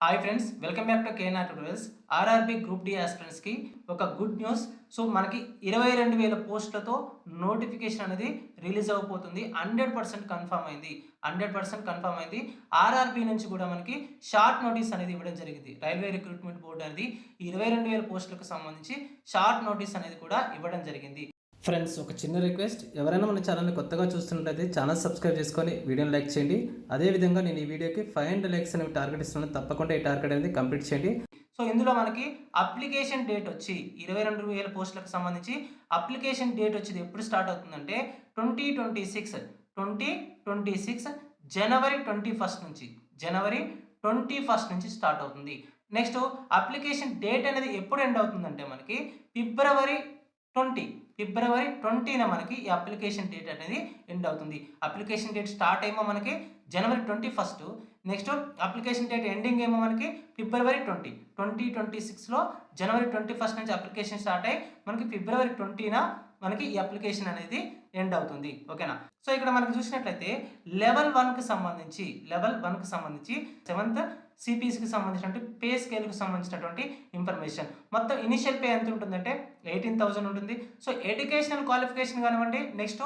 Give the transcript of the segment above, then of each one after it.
Hi friends, welcome back to KNR tutorials. RRB group D ఆస్పిరెంట్స్కి ఒక good news. So మనకి 22,000 పోస్టులతో notification అనేది release అవ్వబోతుంది. 100% కన్ఫర్మ్ అయింది. 100% కన్ఫర్మ్ అయింది. ఆర్ఆర్బీ నుంచి కూడా మనకి షార్ట్ నోటీస్ అనేది ఇవ్వడం జరిగింది. రైల్వే రిక్రూట్మెంట్ బోర్డు అనేది 22,000 పోస్టులకు సంబంధించి షార్ట్ నోటీస్ అనేది కూడా ఇవ్వడం జరిగింది. ఫ్రెండ్స్, ఒక చిన్న రిక్వెస్ట్, ఎవరైనా మన ఛానల్ని కొత్తగా చూస్తున్నట్లయితే ఛానల్ సబ్స్క్రైబ్ చేసుకొని వీడియోని లైక్ చేయండి. అదేవిధంగా నేను ఈ వీడియోకి 500 లైక్స్ అనేవి టార్గెట్ ఇస్తున్నాను. తప్పకుండా ఈ టార్గెట్ అనేది కంప్లీట్ చేయండి. సో ఇందులో మనకి అప్లికేషన్ డేట్ వచ్చి 22,000 పోస్టులకు సంబంధించి అప్లికేషన్ డేట్ వచ్చేది ఎప్పుడు స్టార్ట్ అవుతుందంటే 2026 జనవరి 21 నుంచి స్టార్ట్ అవుతుంది. నెక్స్ట్ అప్లికేషన్ డేట్ అనేది ఎప్పుడు ఎండ్ అవుతుందంటే మనకి ఫిబ్రవరి 20న మనకి ఈ అప్లికేషన్ డేట్ అనేది ఎండ్ అవుతుంది. అప్లికేషన్ డేట్ స్టార్ట్ ఏమో మనకి జనవరి 21, నెక్స్ట్ అప్లికేషన్ డేట్ ఎండింగ్ ఏమో మనకి ఫిబ్రవరి 2026లో జనవరి 21 నుంచి అప్లికేషన్ స్టార్ట్ అయ్యి మనకి ఫిబ్రవరి 20న మనకి ఈ అప్లికేషన్ అనేది ఎండ్ అవుతుంది. ఓకేనా? సో ఇక్కడ మనకి చూసినట్లయితే లెవెల్ 1కి సంబంధించి 7th సిపిఎస్కి సంబంధించినటువంటి పే స్కేల్కి సంబంధించినటువంటి ఇన్ఫర్మేషన్. మొత్తం ఇనిషియల్ పే ఎంత ఉంటుందంటే 18,000 ఉంటుంది. సో ఎడ్యుకేషనల్ క్వాలిఫికేషన్ కానివ్వండి, నెక్స్ట్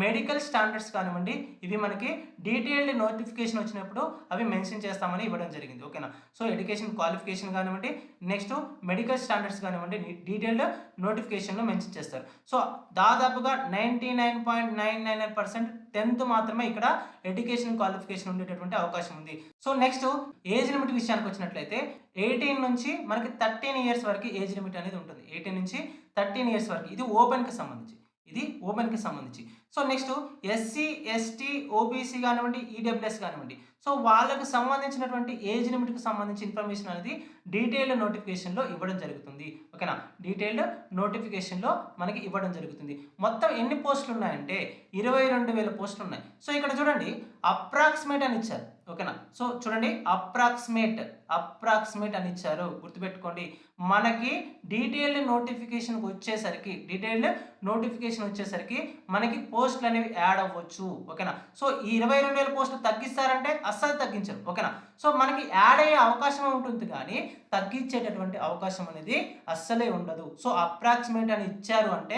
మెడికల్ స్టాండర్డ్స్ కానివ్వండి, ఇవి మనకి డీటెయిల్డ్ నోటిఫికేషన్ వచ్చినప్పుడు అవి మెన్షన్ చేస్తామని ఇవ్వడం జరిగింది. ఓకేనా? సో ఎడ్యుకేషన్ క్వాలిఫికేషన్ కానివ్వండి, నెక్స్ట్ మెడికల్ స్టాండర్డ్స్ కానివ్వండి, డీటెయిల్డ్ నోటిఫికేషన్లో మెన్షన్ చేస్తారు. సో దాదాపుగా 99.999% 10th మాత్రమే ఇక్కడ ఎడ్యుకేషన్ క్వాలిఫికేషన్ ఉండేటటువంటి అవకాశం ఉంది. సో నెక్స్ట్ ఏజ్ లిమిట్ విషయానికి వచ్చినట్లయితే 18 నుంచి మనకి 13 ఇయర్స్ వరకు ఏజ్ లిమిట్ అనేది ఉంటుంది. 18 నుంచి 13 ఇయర్స్ వరకు ఇది ఓపెన్కి సంబంధించి. So next SC, ST, OBC కానివ్వండి, ఈడబ్ల్యూఎస్ కానివ్వండి, సో వాళ్ళకి సంబంధించినటువంటి ఏజ్ లిమిట్కి సంబంధించి ఇన్ఫర్మేషన్ అనేది డీటెయిల్డ్ నోటిఫికేషన్లో ఇవ్వడం జరుగుతుంది. ఓకేనా? డీటెయిల్డ్ నోటిఫికేషన్లో మనకి ఇవ్వడం జరుగుతుంది. మొత్తం ఎన్ని పోస్టులు ఉన్నాయంటే 22,000 పోస్టులు ఉన్నాయి. సో ఇక్కడ చూడండి, అప్రాక్సిమేట్ అని ఇచ్చారు. ఓకేనా? సో చూడండి, అప్రాక్సిమేట్ అని ఇచ్చారు. గుర్తుపెట్టుకోండి, మనకి డీటెయిల్డ్ నోటిఫికేషన్ వచ్చేసరికి మనకి పోస్టులు అనేవి యాడ్ అవ్వచ్చు. ఓకేనా? సో ఈ 22,000 పోస్టులు తగ్గిస్తారంటే అస్సలు తగ్గించరు. ఓకేనా? సో మనకి యాడ్ అయ్యే అవకాశం ఉంటుంది, కానీ తగ్గించేటటువంటి అవకాశం అనేది అస్సలే ఉండదు. సో అప్రాక్సిమేట్ అని ఇచ్చారు అంటే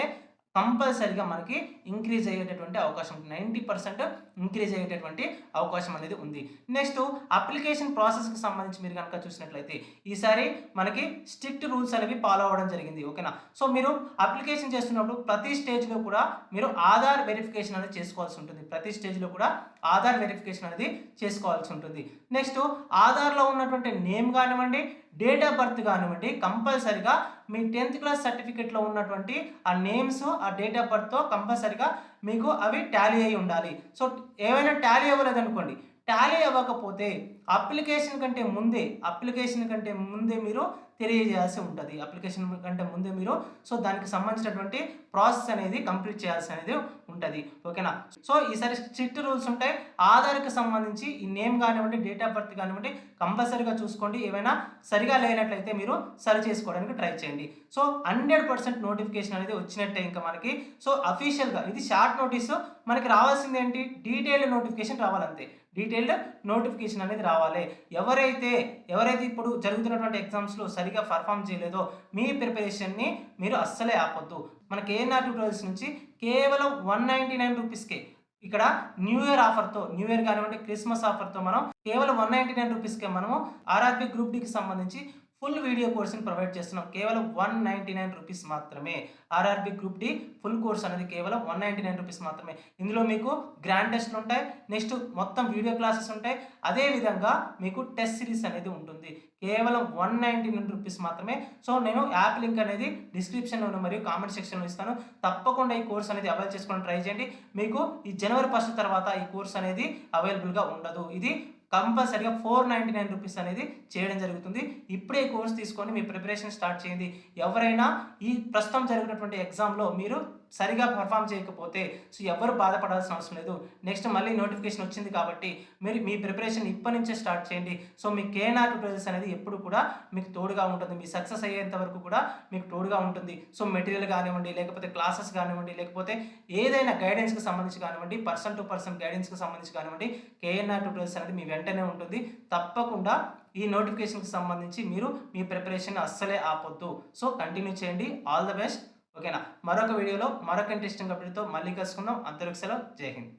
కంపల్సరీగా మనకి ఇంక్రీజ్ అయ్యేటటువంటి అవకాశం ఉంది. 90% ఇంక్రీజ్ అయ్యేటటువంటి అవకాశం అనేది ఉంది. నెక్స్ట్ అప్లికేషన్ ప్రాసెస్కి సంబంధించి మీరు కనుక చూసినట్లయితే ఈసారి మనకి స్ట్రిక్ట్ రూల్స్ అనేవి ఫాలో అవ్వడం జరిగింది. ఓకేనా? సో మీరు అప్లికేషన్ చేస్తున్నప్పుడు ప్రతి స్టేజ్లో కూడా మీరు ఆధార్ వెరిఫికేషన్ అనేది చేసుకోవాల్సి ఉంటుంది. నెక్స్ట్ ఆధార్లో ఉన్నటువంటి నేమ్ కానివ్వండి, డేట్ ఆఫ్ బర్త్ కానివ్వండి, కంపల్సరిగా మీ 10th క్లాస్ సర్టిఫికేట్లో ఉన్నటువంటి ఆ నేమ్స్, ఆ డేట్ ఆఫ్ బర్త్తో కంపల్సరిగా మీకు అవి టాలీ అయి ఉండాలి. సో ఏమైనా టాలీ అవ్వలేదనుకోండి, టాలీ అవ్వకపోతే అప్లికేషన్ కంటే ముందే మీరు తెలియజేయాల్సి ఉంటుంది. సో దానికి సంబంధించినటువంటి ప్రాసెస్ అనేది కంప్లీట్ చేయాల్సి అనేది ఉంటుంది. ఓకేనా? సో ఈసారి స్ట్రిక్ట్ రూల్స్ ఉంటాయి. ఆధార్కి సంబంధించి ఈ నేమ్ కానివ్వండి, డేట్ ఆఫ్ బర్త్ కానివ్వండి, కంపల్సరీగా చూసుకోండి. ఏమైనా సరిగా లేనట్లయితే మీరు సరి చేసుకోవడానికి ట్రై చేయండి. సో 100% నోటిఫికేషన్ అనేది వచ్చినట్టే ఇంకా మనకి. సో అఫీషియల్గా ఇది షార్ట్ నోటీసు, మనకి రావాల్సింది ఏంటి? డీటెయిల్డ్ నోటిఫికేషన్ రావాలంతే. డీటెయిల్డ్ నోటిఫికేషన్ అనేది రావాలి. ఎవరైతే ఇప్పుడు జరుగుతున్నటువంటి ఎగ్జామ్స్లో సరిగా పర్ఫామ్ చేయలేదో మీ ప్రిపరేషన్ని మీరు అస్సలే ఆపొద్దు. మన కేఎన్ఆర్ ట్యూటోరియల్స్ నుంచి కేవలం 199 రూపీస్కే ఇక్కడ న్యూ ఇయర్ కానివ్వండి, క్రిస్మస్ ఆఫర్తో మనం కేవలం 199 రూపీస్కే మనము ఆర్ఆర్బీ గ్రూప్ డికి సంబంధించి ఫుల్ వీడియో కోర్స్ని ప్రొవైడ్ చేస్తున్నాం. కేవలం 199 రూపీస్ మాత్రమే. RRB group D full course అనేది కేవలం 199 రూపీస్ మాత్రమే. ఇందులో మీకు గ్రాండ్ టెస్ట్లు ఉంటాయి, నెక్స్ట్ మొత్తం వీడియో క్లాసెస్ ఉంటాయి, అదేవిధంగా మీకు టెస్ట్ సిరీస్ అనేది ఉంటుంది. కేవలం 199 రూపీస్ మాత్రమే. సో నేను యాప్ లింక్ అనేది డిస్క్రిప్షన్లోను మరియు కామెంట్ సెక్షన్లో ఇస్తాను. తప్పకుండా ఈ కోర్స్ అనేది అవైల్ చేసుకోవడానికి ట్రై చేయండి. మీకు ఈ జనవరి 1 తర్వాత ఈ కోర్స్ అనేది అవైలబుల్గా ఉండదు. ఇది కంపల్సరీగా 499 రూపీస్ అనేది చేయడం జరుగుతుంది. ఇప్పుడే ఈ కోర్స్ తీసుకొని మీ ప్రిపరేషన్ స్టార్ట్ చేయండి. ఎవరైనా ఈ ప్రస్తుతం జరిగినటువంటి ఎగ్జామ్లో మీరు సరిగా పర్ఫామ్ చేయకపోతే సో ఎవరు బాధపడాల్సిన అవసరం లేదు. నెక్స్ట్ మళ్ళీ నోటిఫికేషన్ వచ్చింది కాబట్టి మీరు మీ ప్రిపరేషన్ ఇప్పటి నుంచే స్టార్ట్ చేయండి. సో మీ కేఎన్ఆర్ ట్యూటోరియల్స్ అనేది ఎప్పుడు కూడా మీకు తోడుగా ఉంటుంది. మీ సక్సెస్ అయ్యేంత వరకు కూడా మీకు తోడుగా ఉంటుంది. సో మెటీరియల్ కానివ్వండి, లేకపోతే క్లాసెస్ కానివ్వండి, లేకపోతే ఏదైనా గైడెన్స్కి సంబంధించి కానివ్వండి, పర్సన్ టు పర్సన్ గైడెన్స్కి సంబంధించి కానివ్వండి, కేఎన్ఆర్ ట్యూటోరియల్స్ అనేది మీ వెంటనే ఉంటుంది. తప్పకుండా ఈ నోటిఫికేషన్కి సంబంధించి మీరు మీ ప్రిపరేషన్ అస్సలే ఆపొద్దు. సో కంటిన్యూ చేయండి. All the best. ఓకేనా? మరొక వీడియోలో మరొక ఇంట్రెస్టింగ్ అప్డేట్‌తో మళ్ళీ కలుసుకుందాం. అంతవరకు సెలవు. జై హింద్.